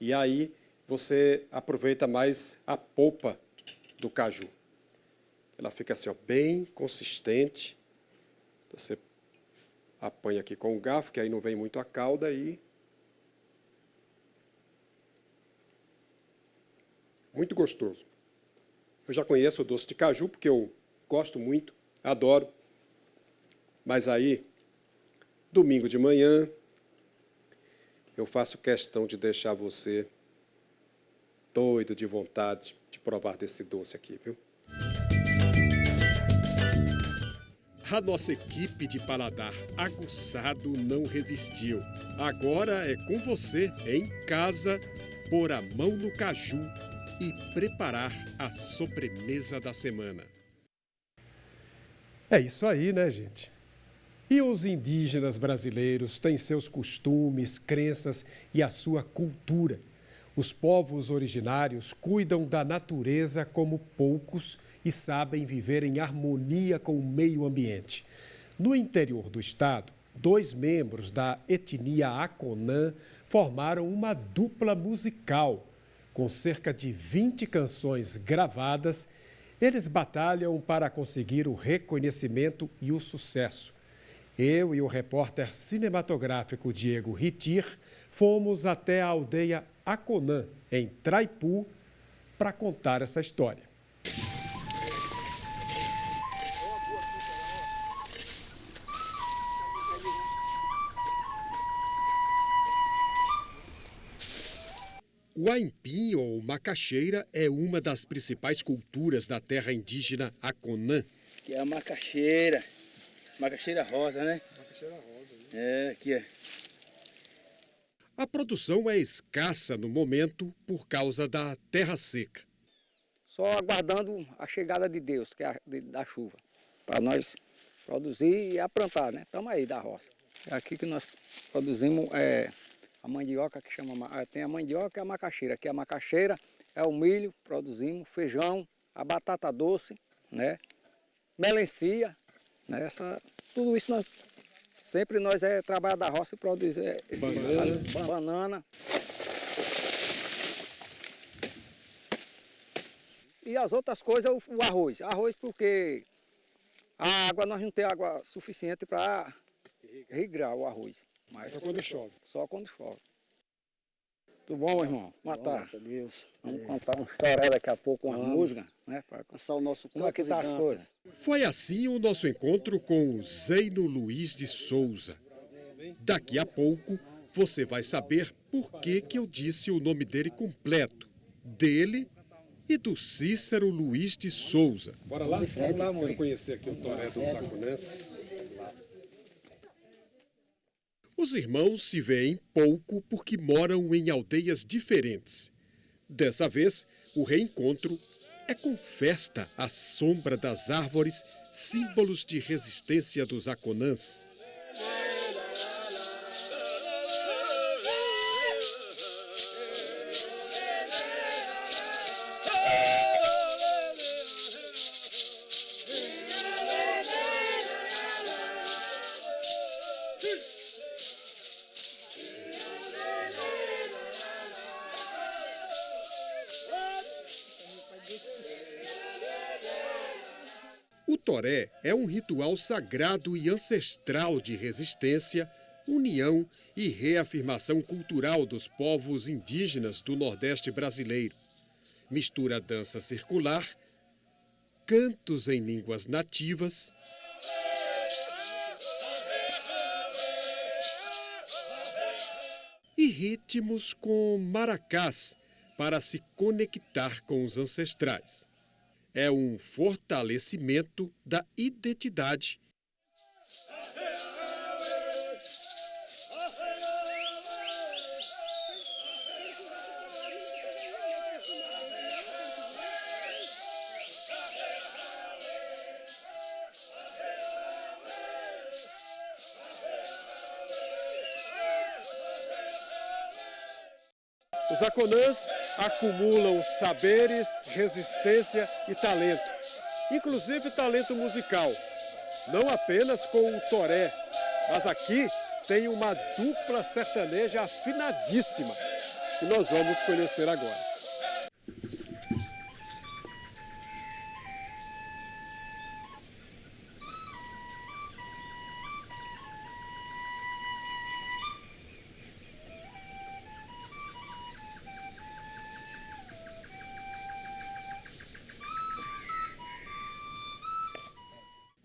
e aí você aproveita mais a polpa do caju. Ela fica assim, ó, bem consistente. Você apanha aqui com o garfo, que aí não vem muito a calda e... Muito gostoso. Eu já conheço o doce de caju, porque eu gosto muito, adoro. Mas aí, domingo de manhã, eu faço questão de deixar você doido de vontade de provar desse doce aqui, viu? A nossa equipe de paladar aguçado não resistiu. Agora é com você, em casa, pôr a mão no caju e preparar a sobremesa da semana. É isso aí, né, gente? E os indígenas brasileiros têm seus costumes, crenças e a sua cultura. Os povos originários cuidam da natureza como poucos e sabem viver em harmonia com o meio ambiente. No interior do estado, 2 membros da etnia Aconã formaram uma dupla musical. Com cerca de 20 canções gravadas, eles batalham para conseguir o reconhecimento e o sucesso. Eu e o repórter cinematográfico Diego Ritir fomos até a aldeia Aconã, em Traipu, para contar essa história. O aipim, ou macaxeira, é uma das principais culturas da terra indígena Aconã. Que é a macaxeira rosa, né? Macaxeira rosa. Né? É, aqui é. A produção é escassa no momento por causa da terra seca. Só aguardando a chegada de Deus, que é da chuva, para nós produzir e plantar, né? Estamos aí da roça. É aqui que nós produzimos a mandioca, que tem a mandioca e a macaxeira. Aqui a macaxeira é o milho, produzimos feijão, a batata doce, né? Melancia, né? Tudo isso nós Sempre nós trabalhar da roça e produzir banana. E as outras coisas, o arroz. Arroz porque a água, nós não temos água suficiente para irrigar o arroz. Mas só quando chove. Só quando chove. Tudo bom, irmão? Matar. Graças a Deus. Vamos contar uma história daqui a pouco, uma música, né? Para alcançar o nosso Como é que tá as coisas? Foi assim o nosso encontro com o Zeino Luiz de Souza. Daqui a pouco você vai saber por que eu disse o nome dele completo, dele e do Cícero Luiz de Souza. Bora lá? Quero conhecer aqui o Toré dos Acunenses. Os irmãos se veem pouco porque moram em aldeias diferentes. Dessa vez, o reencontro é com festa à sombra das árvores, símbolos de resistência dos Aconãs. O toré é um ritual sagrado e ancestral de resistência, união e reafirmação cultural dos povos indígenas do Nordeste brasileiro. Mistura dança circular, cantos em línguas nativas, e ritmos com maracás para se conectar com os ancestrais. É um fortalecimento da identidade Os Aconãs acumulam saberes, resistência e talento, inclusive talento musical, não apenas com o toré, mas aqui tem uma dupla sertaneja afinadíssima, que nós vamos conhecer agora.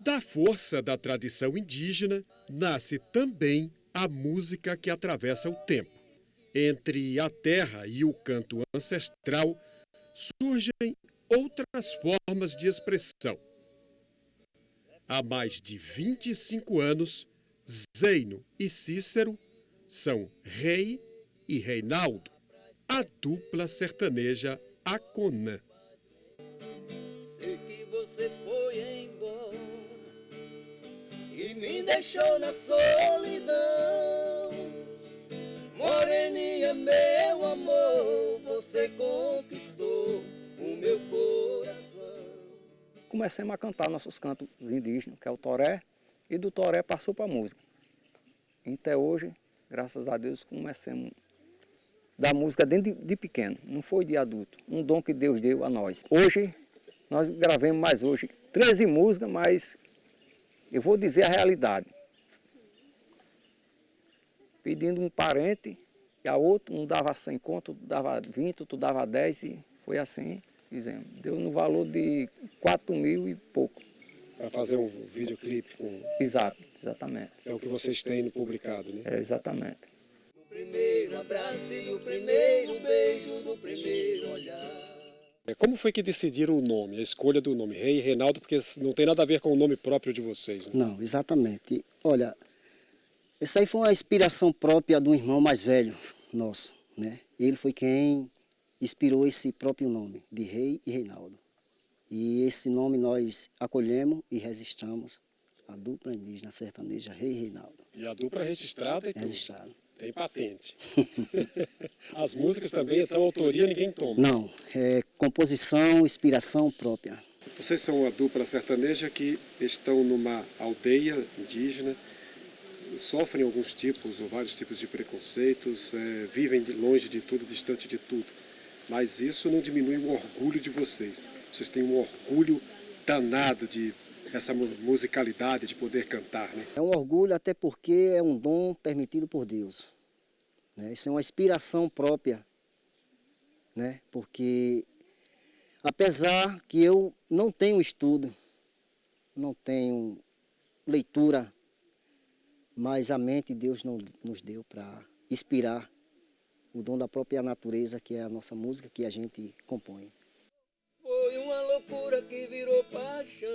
Da força da tradição indígena, nasce também a música que atravessa o tempo. Entre a terra e o canto ancestral, surgem outras formas de expressão. Há mais de 25 anos, Zeino e Cícero são Rei e Reinaldo, a dupla sertaneja Aconã. Sei que você foi embora e me deixou na solidão. Moreninha, meu amor, você conquistou o meu coração. Começamos a cantar nossos cantos indígenas, que é o toré, e do toré passou para a música. Até hoje, graças a Deus, começamos da música desde de pequeno, não foi de adulto, um dom que Deus deu a nós. Hoje, nós gravamos mais hoje 13 músicas, mas eu vou dizer a realidade. Pedindo um parente, e a outro, um dava 100 conto, tu dava 20, tu dava 10, e foi assim, fizemos. Deu no valor de 4 mil e pouco. Para fazer um videoclipe com... Exatamente. É o que vocês têm publicado, né? É, exatamente. O primeiro abraço e o primeiro beijo do primeiro olhar. Como foi que decidiram o nome, a escolha do nome, Rei e Reinaldo, porque não tem nada a ver com o nome próprio de vocês, né? Não, exatamente. Olha, essa aí foi uma inspiração própria do irmão mais velho nosso, né? Ele foi quem inspirou esse próprio nome, de Rei e Reinaldo. E esse nome nós acolhemos e registramos, a dupla indígena sertaneja Rei e Reinaldo. E a dupla registrada e tudo. Registrada. Tem patente. As músicas também, então, autoria ninguém toma. Não, é composição, inspiração própria. Vocês são uma dupla sertaneja que estão numa aldeia indígena, sofrem alguns tipos ou vários tipos de preconceitos, vivem longe de tudo, distante de tudo. Mas isso não diminui o orgulho de vocês. Vocês têm um orgulho danado de essa musicalidade, de poder cantar, né? É um orgulho até porque é um dom permitido por Deus, né? Isso é uma inspiração própria, né? Porque apesar que eu não tenho estudo, não tenho leitura, mas a mente Deus nos deu para inspirar o dom da própria natureza, que é a nossa música que a gente compõe. Foi uma loucura que virou paixão,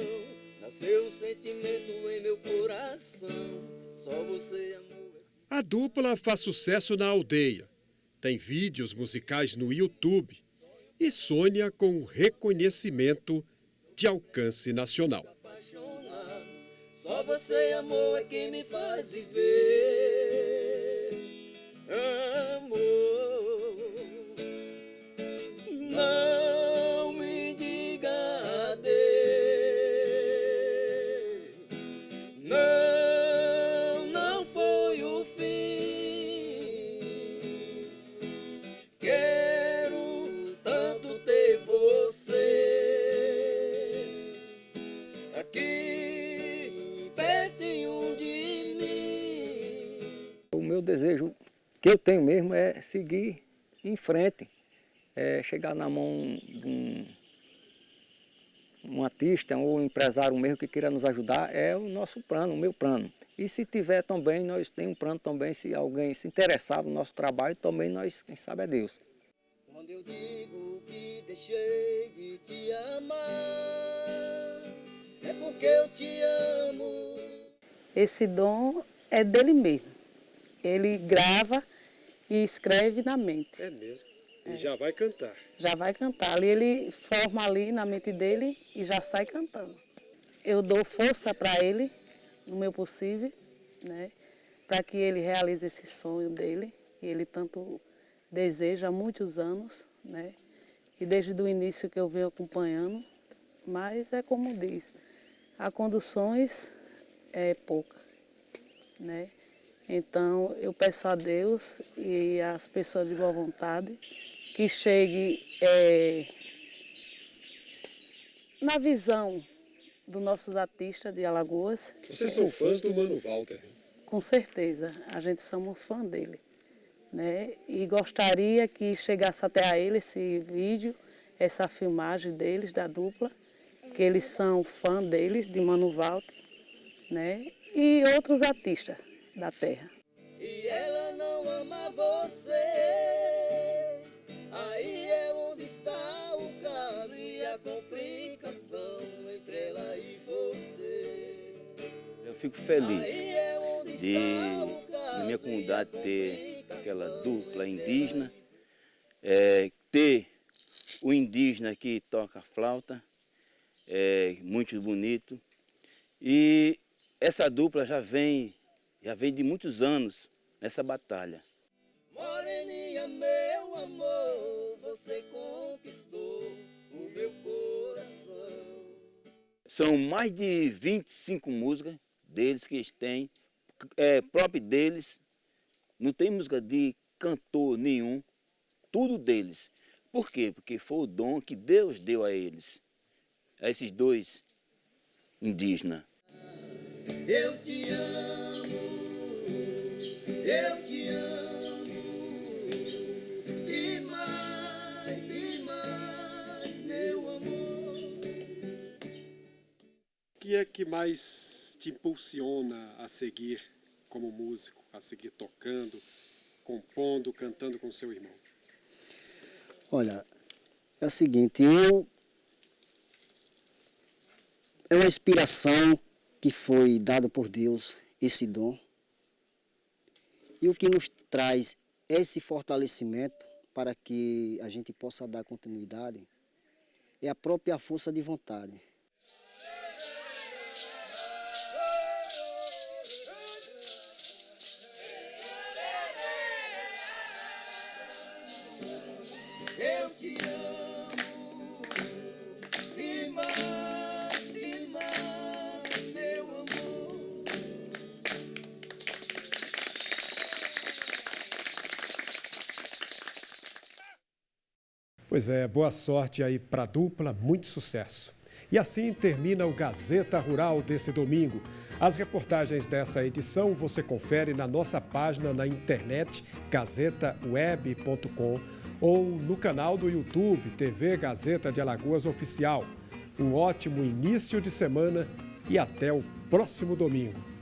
nasceu o sentimento em meu coração, só você amor. A dupla faz sucesso na aldeia, tem vídeos musicais no YouTube e sonha com reconhecimento de alcance nacional. Só você, amor, é quem me faz viver. Amor, não me diga adeus. Não foi o fim. Quero tanto ter você aqui pertinho de mim. O meu desejo que eu tenho mesmo é seguir em frente, chegar na mão de um artista ou um empresário mesmo que queira nos ajudar, é o nosso plano, o meu plano. E se tiver também, nós temos um plano também, se alguém se interessar no nosso trabalho, também nós, quem sabe é Deus. Quando eu digo que deixei de te amar, é porque eu te amo. Esse dom é dele mesmo. Ele grava e escreve na mente. É mesmo. E já vai cantar. Já vai cantar. Ali ele forma ali na mente dele e já sai cantando. Eu dou força para ele, no meu possível, né? Para que ele realize esse sonho dele, que ele tanto deseja há muitos anos, né? E desde o início que eu venho acompanhando, mas é como diz, há condições é pouca, né? Então eu peço a Deus e às pessoas de boa vontade que chegue na visão dos nossos artistas de Alagoas. Vocês são fãs do Mano Walter? Com certeza, a gente somos fã dele, né? E gostaria que chegasse até a ele esse vídeo, essa filmagem deles, da dupla, que eles são fã deles, de Mano Walter, né? E outros artistas da terra. E ela não ama você, aí é onde está o caso e a complicação entre ela e você. Eu fico feliz de, na minha comunidade, ter aquela dupla indígena, ter o indígena que toca flauta, muito bonito. E essa dupla já vem de muitos anos nessa batalha. Moreninha, meu amor, você conquistou o meu coração. São mais de 25 músicas deles que eles têm, próprio deles. Não tem música de cantor nenhum, tudo deles. Por quê? Porque foi o dom que Deus deu a eles, a esses dois indígenas. Eu te amo, eu te amo, demais, demais, meu amor. O que é que mais te impulsiona a seguir como músico, a seguir tocando, compondo, cantando com seu irmão? Olha, é o seguinte, é uma inspiração que foi dada por Deus, esse dom. E o que nos traz esse fortalecimento para que a gente possa dar continuidade é a própria força de vontade. Eu te amo, demais, demais, meu amor. Pois é, boa sorte aí para a dupla, muito sucesso. E assim termina o Gazeta Rural desse domingo. As reportagens dessa edição você confere na nossa página na internet gazetaweb.com ou no canal do YouTube TV Gazeta de Alagoas Oficial. Um ótimo início de semana e até o próximo domingo.